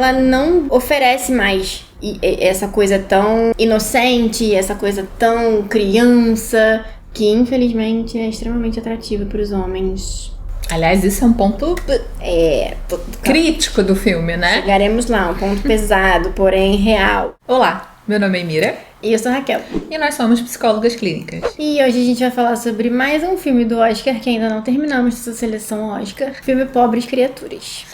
ela não oferece mais essa coisa tão inocente, essa coisa tão criança, que infelizmente é extremamente atrativa para os homens. Aliás, isso é um ponto crítico do filme, né? Chegaremos lá, um ponto pesado, porém real. Olá, meu nome é Mira. E eu sou a Raquel. E nós somos psicólogas clínicas. E hoje a gente vai falar sobre mais um filme do Oscar, que ainda não terminamos essa seleção Oscar. Filme Pobres Criaturas.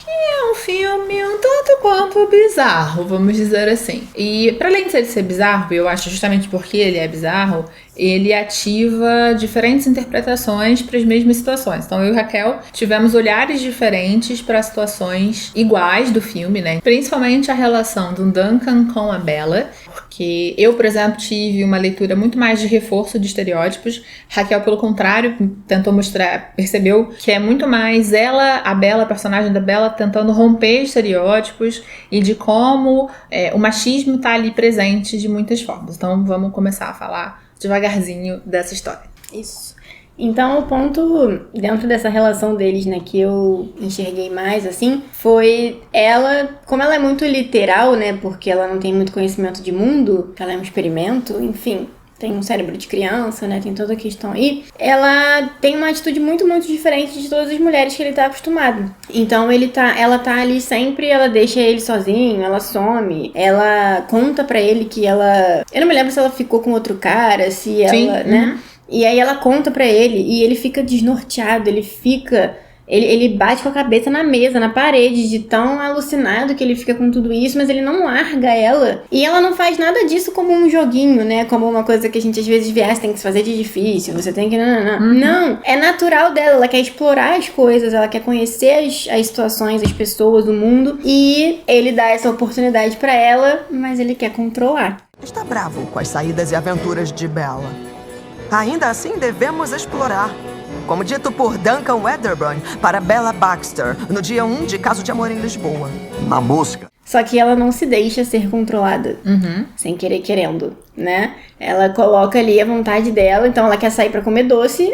É um filme um tanto quanto bizarro, vamos dizer assim. E para além de ser bizarro, eu acho justamente porque ele é bizarro, ele ativa diferentes interpretações para as mesmas situações. Então eu e Raquel tivemos olhares diferentes para situações iguais do filme, né? Principalmente a relação do Duncan com a Bella, porque eu, por exemplo, tive uma leitura muito mais de reforço de estereótipos. Raquel, pelo contrário, tentou mostrar, percebeu que é muito mais ela, a Bella, a personagem da Bella, tentando romper estereótipos e de como o machismo tá ali presente de muitas formas. Então vamos começar a falar devagarzinho dessa história. Isso. Então, o ponto dentro dessa relação deles, né, que eu enxerguei mais, assim, foi ela, como ela é muito literal, né, porque ela não tem muito conhecimento de mundo, ela é um experimento, enfim, tem um cérebro de criança, né, tem toda a questão aí, ela tem uma atitude muito, muito diferente de todas as mulheres que ele tá acostumado. Então, ela tá ali sempre, ela deixa ele sozinho, ela some, ela conta pra ele que ela... Eu não me lembro se ela ficou com outro cara, se ela, Sim. né... E aí ela conta pra ele e ele fica desnorteado, ele bate com a cabeça na mesa, na parede, de tão alucinado que ele fica com tudo isso, mas ele não larga ela. E ela não faz nada disso como um joguinho, né? Como uma coisa que a gente às vezes vê, você tem que se fazer de difícil, você tem que... Não, é natural dela, ela quer explorar as coisas, ela quer conhecer as situações, as pessoas, o mundo. E ele dá essa oportunidade pra ela, mas ele quer controlar. Está bravo com as saídas e aventuras de Bella. Ainda assim, devemos explorar. Como dito por Duncan Wedderburn para Bella Baxter, no dia 1 de Caso de Amor em Lisboa. Na música. Só que ela não se deixa ser controlada, sem querer querendo, né? Ela coloca ali a vontade dela, então ela quer sair pra comer doce,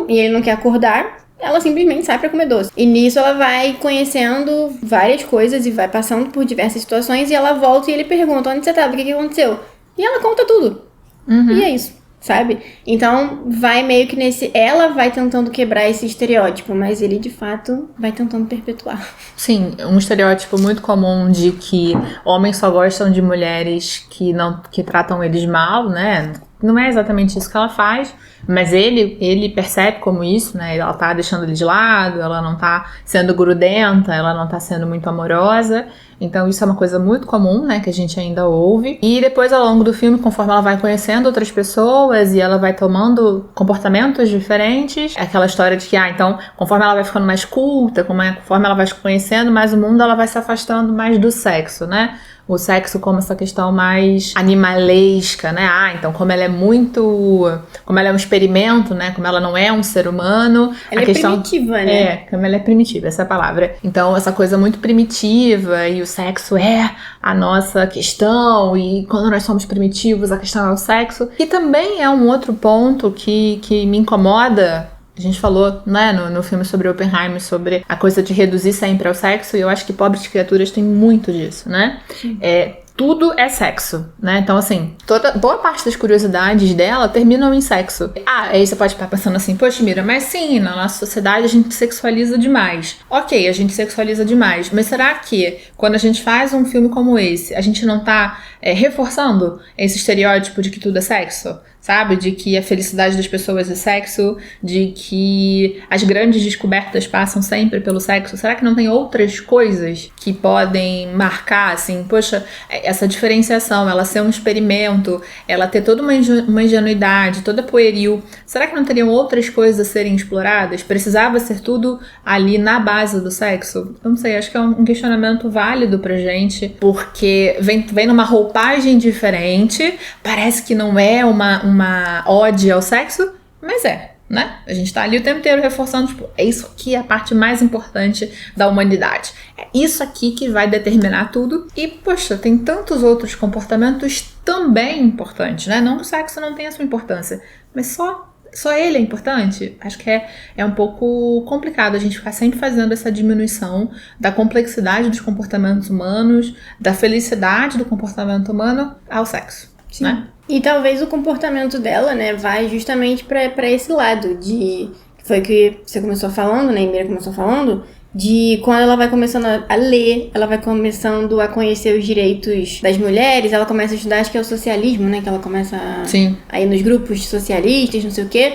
e ele não quer acordar, ela simplesmente sai pra comer doce. E nisso ela vai conhecendo várias coisas e vai passando por diversas situações, e ela volta e ele pergunta, onde você tava, o que aconteceu? E ela conta tudo. E é isso. Sabe? Então, vai meio que ela vai tentando quebrar esse estereótipo, mas ele, de fato, vai tentando perpetuar. Sim, um estereótipo muito comum de que homens só gostam de mulheres que tratam eles mal, né? Não é exatamente isso que ela faz, mas ele percebe como isso, né? Ela tá deixando ele de lado, ela não tá sendo grudenta, ela não tá sendo muito amorosa. Então isso é uma coisa muito comum, né? Que a gente ainda ouve. E depois, ao longo do filme, conforme ela vai conhecendo outras pessoas e ela vai tomando comportamentos diferentes, é aquela história de que, então, conforme ela vai ficando mais culta, conforme ela vai conhecendo mais o mundo, ela vai se afastando mais do sexo, né? O sexo como essa questão mais animalesca, né? Então como ela é um experimento, né? Como ela não é um ser humano. Ela é primitiva, né? Como ela é primitiva, essa é a palavra. Então essa coisa muito primitiva e o sexo é a nossa questão e quando nós somos primitivos a questão é o sexo. E também é um outro ponto que me incomoda. A gente falou, né, no filme sobre Oppenheimer, sobre a coisa de reduzir sempre ao sexo, e eu acho que Pobres Criaturas tem muito disso, né? Tudo é sexo, né? Então, assim, boa parte das curiosidades dela terminam em sexo. Aí você pode estar pensando assim, poxa, Mira, mas sim, na nossa sociedade a gente sexualiza demais. Ok, a gente sexualiza demais, mas será que quando a gente faz um filme como esse, a gente não tá reforçando esse estereótipo de que tudo é sexo? Sabe? De que a felicidade das pessoas é sexo, de que as grandes descobertas passam sempre pelo sexo. Será que não tem outras coisas que podem marcar, assim, poxa, essa diferenciação, ela ser um experimento, ela ter toda uma ingenuidade, toda pueril. Será que não teriam outras coisas a serem exploradas? Precisava ser tudo ali na base do sexo? Eu não sei, acho que é um questionamento válido pra gente, porque vem numa roupagem diferente, parece que não é uma ode ao sexo, mas né? A gente tá ali o tempo inteiro reforçando, tipo, é isso aqui a parte mais importante da humanidade. É isso aqui que vai determinar tudo. E, poxa, tem tantos outros comportamentos também importantes, né? Não que o sexo não tenha a sua importância, mas só ele é importante? Acho que é um pouco complicado a gente ficar sempre fazendo essa diminuição da complexidade dos comportamentos humanos, da felicidade do comportamento humano ao sexo, Sim. né? E talvez o comportamento dela, né, vai justamente pra esse lado de... Foi o que você começou falando, né, a Mira começou falando, de quando ela vai começando a ler, ela vai começando a conhecer os direitos das mulheres, ela começa a estudar, acho que é o socialismo, né, que ela começa a ir nos grupos socialistas, não sei o quê.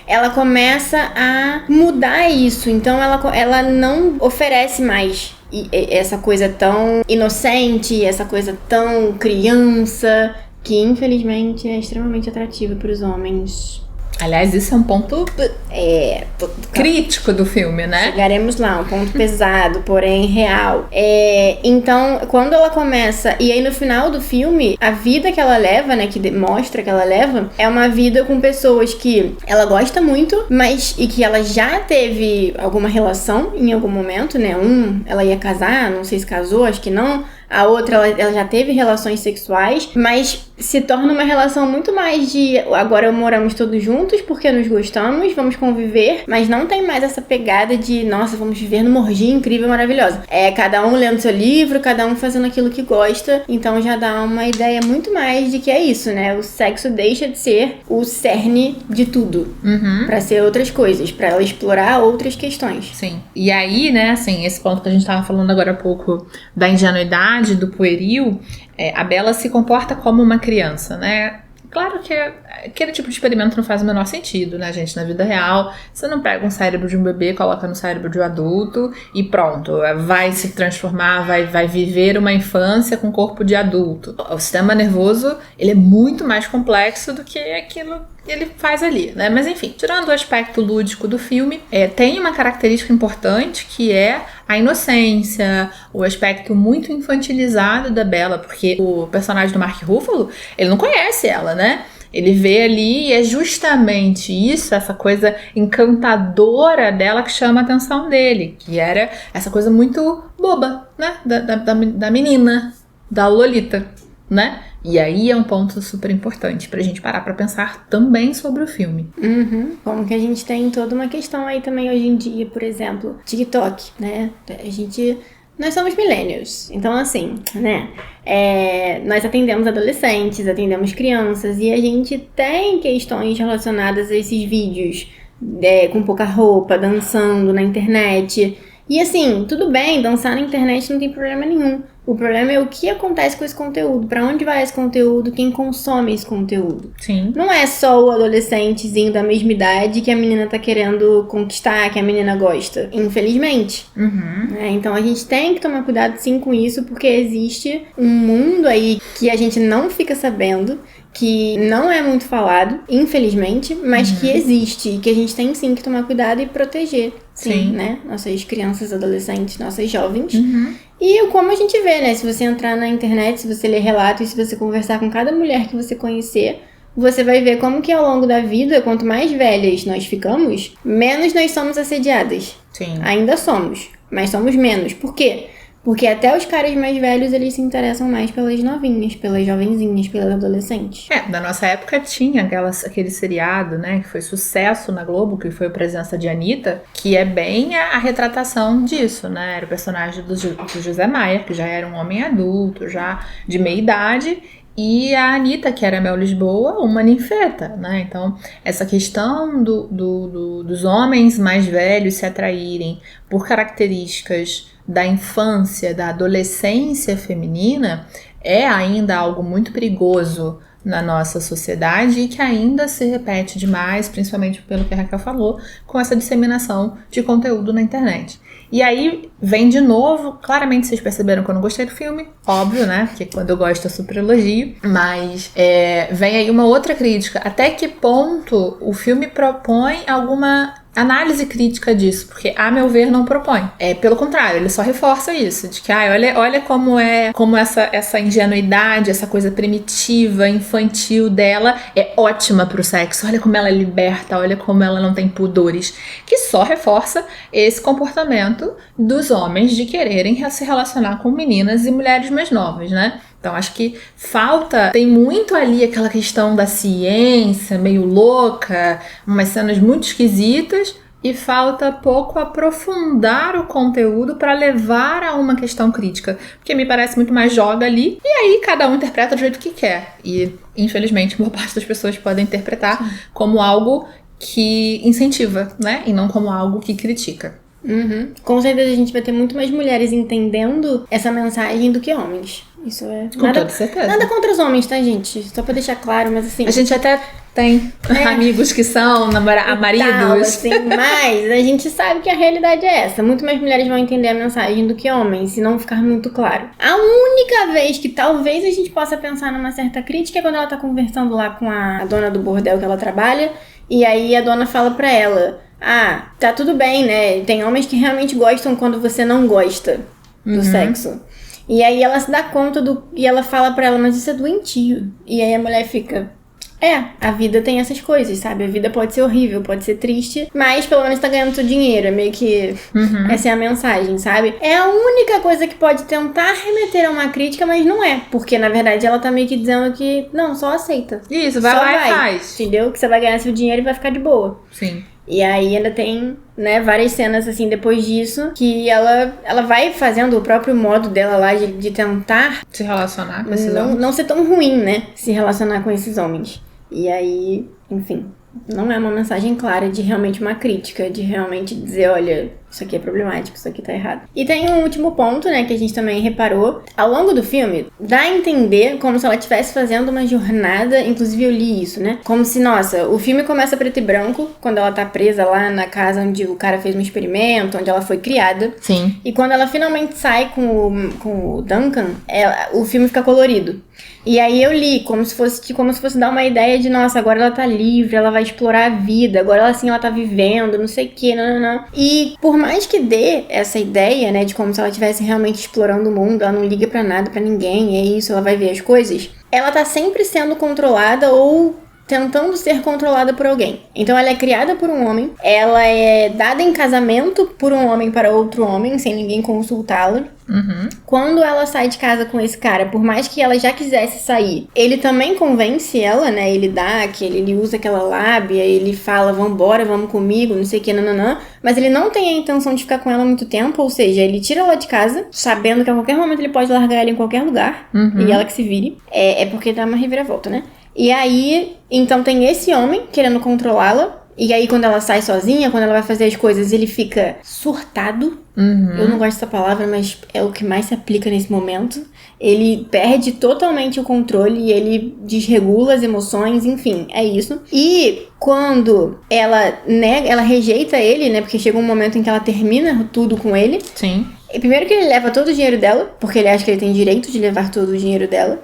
Ela começa a mudar isso, então ela não oferece mais essa coisa tão inocente, essa coisa tão criança, que infelizmente é extremamente atrativa para os homens. Aliás, isso é um ponto crítico do filme, né? Chegaremos lá, um ponto pesado, porém real. Então, quando ela começa... E aí, no final do filme, a vida que ela leva, né? Que mostra que ela leva, é uma vida com pessoas que ela gosta muito, mas... E que ela já teve alguma relação em algum momento, né? Ela ia casar, não sei se casou, acho que não. A outra, ela já teve relações sexuais, mas se torna uma relação muito mais de agora moramos todos juntos porque nos gostamos, vamos conviver, mas não tem mais essa pegada de nossa, vamos viver numa orgia incrível, maravilhosa. É cada um lendo seu livro, cada um fazendo aquilo que gosta, então já dá uma ideia muito mais de que é isso, né? O sexo deixa de ser o cerne de tudo, pra ser outras coisas, pra ela explorar outras questões. Sim. E aí, né, assim, esse ponto que a gente tava falando agora há pouco da ingenuidade, do pueril, a Bella se comporta como uma criança, né? Claro que aquele tipo de experimento não faz o menor sentido, né, gente? Na vida real, você não pega um cérebro de um bebê, coloca no cérebro de um adulto e pronto, vai se transformar, vai viver uma infância com corpo de adulto. O sistema nervoso, ele é muito mais complexo do que aquilo que ele faz ali, né? Mas enfim, tirando o aspecto lúdico do filme, tem uma característica importante que é a inocência, o aspecto muito infantilizado da Bella, porque o personagem do Mark Ruffalo, ele não conhece ela, né? Ele vê ali e é justamente isso, essa coisa encantadora dela que chama a atenção dele, que era essa coisa muito boba, né? Da menina, da Lolita, né? E aí é um ponto super importante pra gente parar pra pensar também sobre o filme. Como que a gente tem toda uma questão aí também hoje em dia, por exemplo, TikTok, né? Nós somos millennials, então assim, né? Nós atendemos adolescentes, atendemos crianças e a gente tem questões relacionadas a esses vídeos com pouca roupa, dançando na internet. E assim, tudo bem, dançar na internet não tem problema nenhum. O problema é o que acontece com esse conteúdo, pra onde vai esse conteúdo, quem consome esse conteúdo. Sim. Não é só o adolescentezinho da mesma idade que a menina tá querendo conquistar, que a menina gosta. Infelizmente. Então a gente tem que tomar cuidado sim com isso, porque existe um mundo aí que a gente não fica sabendo, que não é muito falado, infelizmente, mas que existe e que a gente tem sim que tomar cuidado e proteger, sim. Né? Nossas crianças, adolescentes, nossas jovens. E como a gente vê, né? Se você entrar na internet, se você ler relatos, se você conversar com cada mulher que você conhecer, você vai ver como que ao longo da vida, quanto mais velhas nós ficamos, menos nós somos assediadas. Sim. Ainda somos, mas somos menos. Por quê? Porque até os caras mais velhos, eles se interessam mais pelas novinhas, pelas jovenzinhas, pelas adolescentes. Da nossa época tinha aquele seriado, né, que foi sucesso na Globo, que foi a Presença de Anitta, que é bem a retratação disso, né? Era o personagem do José Maier, que já era um homem adulto, já de meia idade, e a Anitta, que era Mel Lisboa, uma ninfeta, né? Então, essa questão dos homens mais velhos se atraírem por características da infância, da adolescência feminina, é ainda algo muito perigoso na nossa sociedade e que ainda se repete demais, principalmente pelo que a Raquel falou, com essa disseminação de conteúdo na internet. E aí vem de novo, claramente vocês perceberam que eu não gostei do filme, óbvio, né? Porque quando eu gosto eu super elogio, mas vem aí uma outra crítica. Até que ponto o filme propõe alguma análise crítica disso, porque a meu ver não propõe. Pelo contrário, ele só reforça isso, de que olha como essa ingenuidade, essa coisa primitiva, infantil dela é ótima pro sexo, olha como ela é liberta, olha como ela não tem pudores, que só reforça esse comportamento dos homens de quererem se relacionar com meninas e mulheres mais novas, né? Então, acho que tem muito ali aquela questão da ciência, meio louca, umas cenas muito esquisitas, e falta pouco aprofundar o conteúdo para levar a uma questão crítica. Porque me parece muito mais joga ali, e aí cada um interpreta do jeito que quer. E, infelizmente, boa parte das pessoas podem interpretar como algo que incentiva, né? E não como algo que critica. Uhum. Com certeza a gente vai ter muito mais mulheres entendendo essa mensagem do que homens. Isso é... Com toda certeza. Nada contra os homens, tá, gente? Só pra deixar claro, mas assim... A gente até tem amigos que são maridos. Tal, assim, mas a gente sabe que a realidade é essa. Muito mais mulheres vão entender a mensagem do que homens, se não ficar muito claro. A única vez que talvez a gente possa pensar numa certa crítica é quando ela tá conversando lá com a dona do bordel que ela trabalha, e aí a dona fala pra ela... Ah, tá tudo bem, né? Tem homens que realmente gostam quando você não gosta do sexo. E aí ela se dá conta e ela fala pra ela, mas isso é doentio. E aí a mulher fica... a vida tem essas coisas, sabe? A vida pode ser horrível, pode ser triste, mas pelo menos tá ganhando seu dinheiro. É meio que... Essa é a mensagem, sabe? É a única coisa que pode tentar remeter a uma crítica, mas não é. Porque, na verdade, ela tá meio que dizendo que... Não, só aceita. Isso, vai lá e faz. Entendeu? Que você vai ganhar seu dinheiro e vai ficar de boa. Sim. E aí ainda tem, né, várias cenas, assim, depois disso, que ela vai fazendo o próprio modo dela lá de tentar... Se relacionar com esses homens. Não ser tão ruim, né? Se relacionar com esses homens. E aí, enfim, não é uma mensagem clara de realmente uma crítica, de realmente dizer, olha, isso aqui é problemático, isso aqui tá errado. E tem um último ponto, né, que a gente também reparou. Ao longo do filme, dá a entender como se ela estivesse fazendo uma jornada, inclusive eu li isso, né? Como se, nossa, o filme começa preto e branco, quando ela tá presa lá na casa onde o cara fez um experimento, onde ela foi criada. Sim. E quando ela finalmente sai com o Duncan, o filme fica colorido. E aí eu li como se fosse dar uma ideia de, nossa, agora ela tá livre, ela vai explorar a vida, agora ela tá vivendo, não sei o que, não. E por mais que dê essa ideia, né, de como se ela estivesse realmente explorando o mundo, ela não liga pra nada, pra ninguém, é isso, ela vai ver as coisas, ela tá sempre sendo controlada ou tentando ser controlada por alguém. Então ela é criada por um homem, ela é dada em casamento por um homem para outro homem, sem ninguém consultá-la. Quando ela sai de casa com esse cara, por mais que ela já quisesse sair, ele também convence ela, né? Ele usa aquela lábia, ele fala, vambora, vamos comigo, não sei o que, nananã. Mas ele não tem a intenção de ficar com ela muito tempo, ou seja, ele tira ela de casa, sabendo que a qualquer momento ele pode largar ela em qualquer lugar, e ela que se vire. É porque dá uma reviravolta, né? E aí, então tem esse homem querendo controlá-la. E aí, quando ela sai sozinha, quando ela vai fazer as coisas, ele fica surtado. Eu não gosto dessa palavra, mas é o que mais se aplica nesse momento. Ele perde totalmente o controle, ele desregula as emoções, enfim, é isso. E quando ela rejeita ele, né? Porque chega um momento em que ela termina tudo com ele. Sim. Primeiro que ele leva todo o dinheiro dela, porque ele acha que ele tem direito de levar todo o dinheiro dela.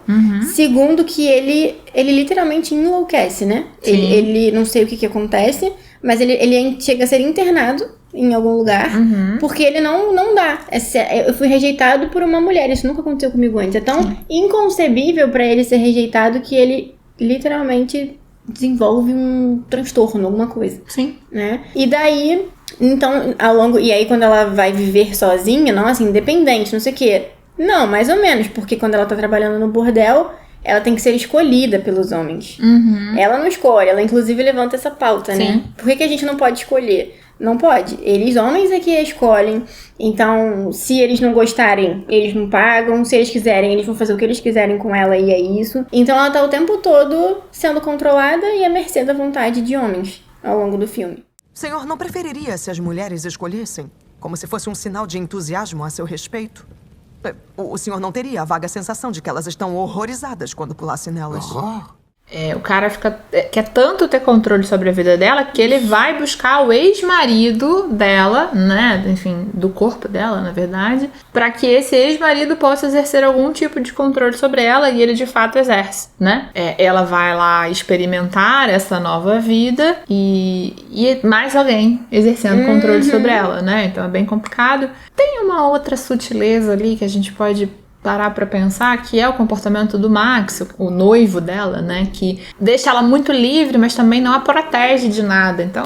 Segundo que ele literalmente enlouquece, né? Ele não sei o que acontece, mas ele chega a ser internado em algum lugar, porque ele não dá. Eu fui rejeitado por uma mulher, isso nunca aconteceu comigo antes. É tão inconcebível pra ele ser rejeitado que ele literalmente desenvolve um transtorno, alguma coisa. Sim. Né? E daí... Então, e aí quando ela vai viver sozinha, nossa, independente, não sei o quê. Não, mais ou menos, porque quando ela tá trabalhando no bordel, ela tem que ser escolhida pelos homens. Ela não escolhe, ela inclusive levanta essa pauta, né? Por que a gente não pode escolher? Não pode. Eles, homens, é que escolhem. Então, se eles não gostarem, eles não pagam. Se eles quiserem, eles vão fazer o que eles quiserem com ela e é isso. Então ela tá o tempo todo sendo controlada e à mercê da vontade de homens ao longo do filme. Senhor, não preferiria se as mulheres escolhessem? Como se fosse um sinal de entusiasmo a seu respeito? O senhor não teria a vaga sensação de que elas estão horrorizadas quando pulasse nelas? O cara quer tanto ter controle sobre a vida dela que ele vai buscar o ex-marido dela, né? Enfim, do corpo dela, na verdade, para que esse ex-marido possa exercer algum tipo de controle sobre ela e ele de fato exerce, né? Ela vai lá experimentar essa nova vida e mais alguém exercendo controle sobre ela, né? Então é bem complicado. Tem uma outra sutileza ali que a gente pode parar pra pensar, que é o comportamento do Max, o noivo dela, né, que deixa ela muito livre, mas também não a protege de nada. Então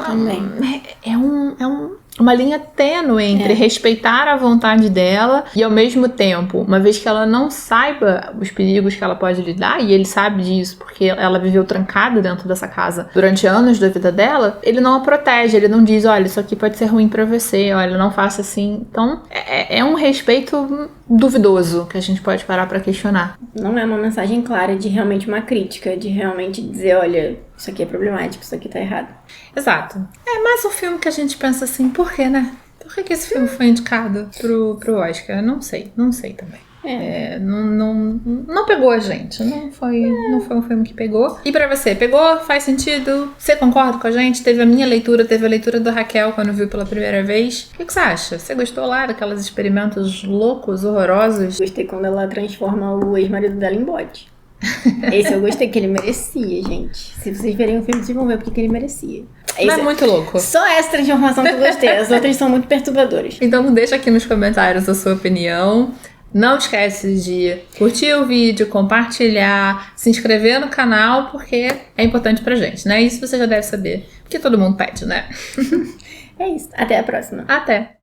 é um uma linha tênue entre respeitar a vontade dela e, ao mesmo tempo, uma vez que ela não saiba os perigos que ela pode lidar, e ele sabe disso porque ela viveu trancada dentro dessa casa durante anos da vida dela, ele não a protege, ele não diz, olha, isso aqui pode ser ruim pra você, olha, não faça assim. Então, é um respeito duvidoso que a gente pode parar pra questionar. Não é uma mensagem clara de realmente uma crítica, de realmente dizer, olha, isso aqui é problemático, isso aqui tá errado. Exato. É mais um filme que a gente pensa assim, por quê, né? Por que esse filme foi indicado pro Oscar? Não sei também. Não pegou a gente, não foi um filme que pegou. E pra você, pegou? Faz sentido? Você concorda com a gente? Teve a minha leitura, teve a leitura da Raquel quando viu pela primeira vez. O que você acha? Você gostou lá daqueles experimentos loucos, horrorosos? Gostei quando ela transforma o ex-marido dela em bode. Esse eu gostei, que ele merecia, gente. Se vocês verem o filme, vocês vão ver porque que ele merecia. Não é muito louco. Só essa transformação que eu gostei. As outras são muito perturbadoras. Então deixa aqui nos comentários a sua opinião. Não esquece de curtir o vídeo, compartilhar, se inscrever no canal, porque é importante pra gente, né? Isso você já deve saber, porque todo mundo pede, né? É isso. Até a próxima. Até!